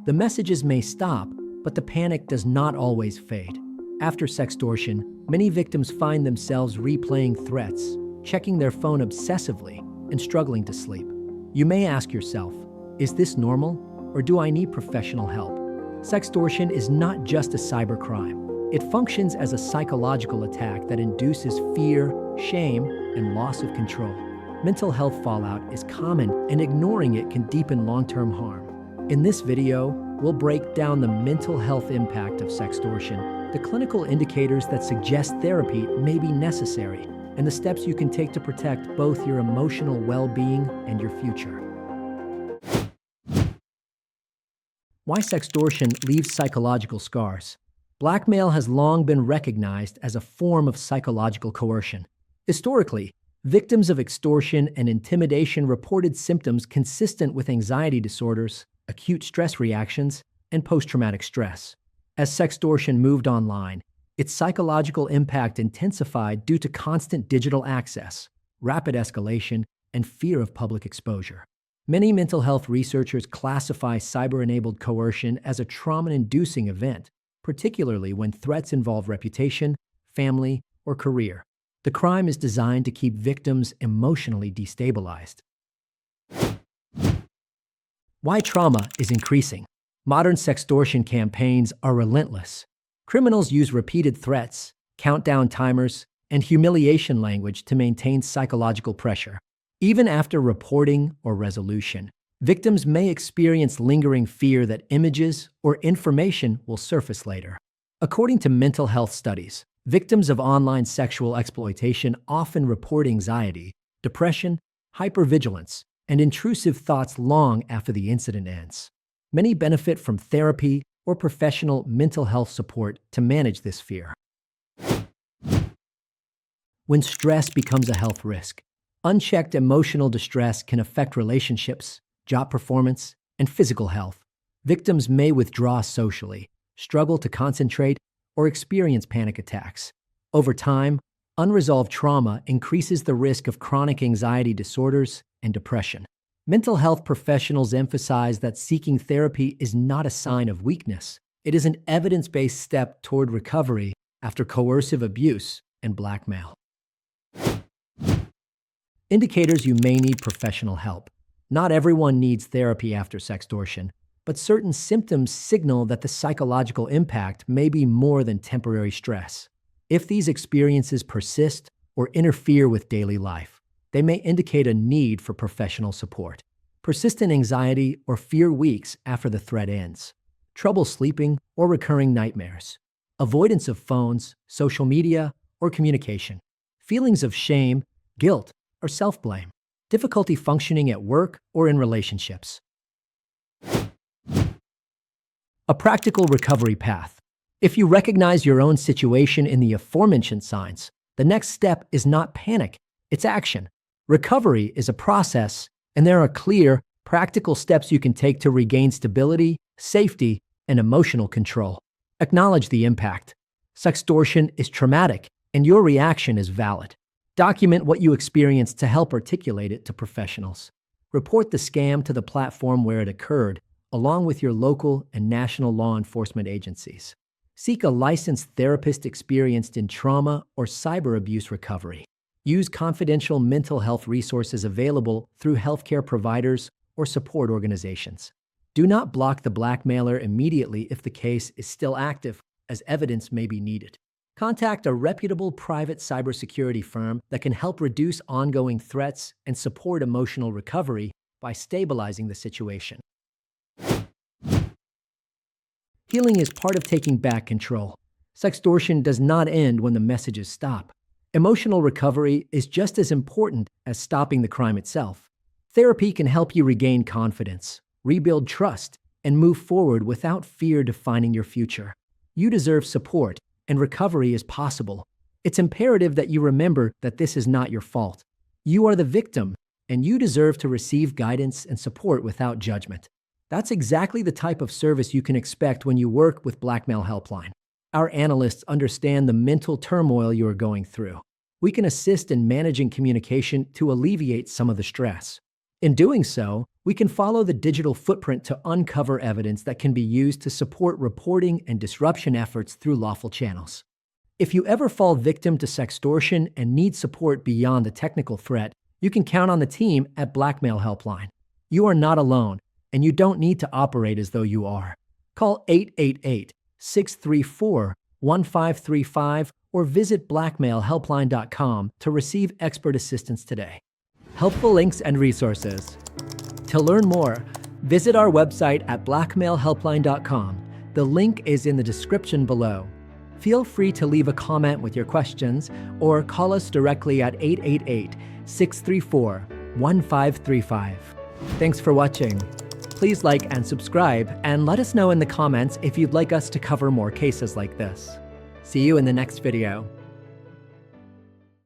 The messages may stop, but the panic does not always fade. After sextortion, many victims find themselves replaying threats, checking their phone obsessively, and struggling to sleep. You may ask yourself, is this normal, or do I need professional help? Sextortion is not just a cybercrime. It functions as a psychological attack that induces fear, shame, and loss of control. Mental health fallout is common, and ignoring it can deepen long-term harm. In this video, we'll break down the mental health impact of sextortion, the clinical indicators that suggest therapy may be necessary, and the steps you can take to protect both your emotional well-being and your future. Why sextortion leaves psychological scars? Blackmail has long been recognized as a form of psychological coercion. Historically, victims of extortion and intimidation reported symptoms consistent with anxiety disorders, acute stress reactions, and post-traumatic stress. As sextortion moved online, its psychological impact intensified due to constant digital access, rapid escalation, and fear of public exposure. Many mental health researchers classify cyber-enabled coercion as a trauma-inducing event, particularly when threats involve reputation, family, or career. The crime is designed to keep victims emotionally destabilized. Why trauma is increasing? Modern sextortion campaigns are relentless. Criminals use repeated threats, countdown timers, and humiliation language to maintain psychological pressure. Even after reporting or resolution, victims may experience lingering fear that images or information will surface later. According to mental health studies, victims of online sexual exploitation often report anxiety, depression, hypervigilance, and intrusive thoughts long after the incident ends. Many benefit from therapy or professional mental health support to manage this fear. When stress becomes a health risk, unchecked emotional distress can affect relationships, job performance, and physical health. Victims may withdraw socially, struggle to concentrate, or experience panic attacks. Over time, unresolved trauma increases the risk of chronic anxiety disorders and depression. Mental health professionals emphasize that seeking therapy is not a sign of weakness. It is an evidence-based step toward recovery after coercive abuse and blackmail. Indicators you may need professional help. Not everyone needs therapy after sextortion, but certain symptoms signal that the psychological impact may be more than temporary stress. If these experiences persist or interfere with daily life, they may indicate a need for professional support. Persistent anxiety or fear weeks after the threat ends. Trouble sleeping or recurring nightmares. Avoidance of phones, social media, or communication. Feelings of shame, guilt, or self-blame. Difficulty functioning at work or in relationships. A practical recovery path. If you recognize your own situation in the aforementioned signs, the next step is not panic, it's action. Recovery is a process, and there are clear, practical steps you can take to regain stability, safety, and emotional control. Acknowledge the impact. Sextortion is traumatic, and your reaction is valid. Document what you experienced to help articulate it to professionals. Report the scam to the platform where it occurred, along with your local and national law enforcement agencies. Seek a licensed therapist experienced in trauma or cyber abuse recovery. Use confidential mental health resources available through healthcare providers or support organizations. Do not block the blackmailer immediately if the case is still active, as evidence may be needed. Contact a reputable private cybersecurity firm that can help reduce ongoing threats and support emotional recovery by stabilizing the situation. Healing is part of taking back control. Sextortion does not end when the messages stop. Emotional recovery is just as important as stopping the crime itself. Therapy can help you regain confidence, rebuild trust, and move forward without fear defining your future. You deserve support, and recovery is possible. It's imperative that you remember that this is not your fault. You are the victim, and you deserve to receive guidance and support without judgment. That's exactly the type of service you can expect when you work with Blackmail.HelpLine. Our analysts understand the mental turmoil you are going through. We can assist in managing communication to alleviate some of the stress. In doing so, we can follow the digital footprint to uncover evidence that can be used to support reporting and disruption efforts through lawful channels. If you ever fall victim to sextortion and need support beyond the technical threat, you can count on the team at Blackmail.HelpLine. You are not alone, and you don't need to operate as though you are. Call 888-634-1535 or visit blackmailhelpline.com to receive expert assistance today. Helpful links and resources. To learn more, visit our website at blackmailhelpline.com. The link is in the description below. Feel free to leave a comment with your questions or call us directly at 888-634-1535. Thanks for watching. Please like and subscribe, and let us know in the comments if you'd like us to cover more cases like this. See you in the next video.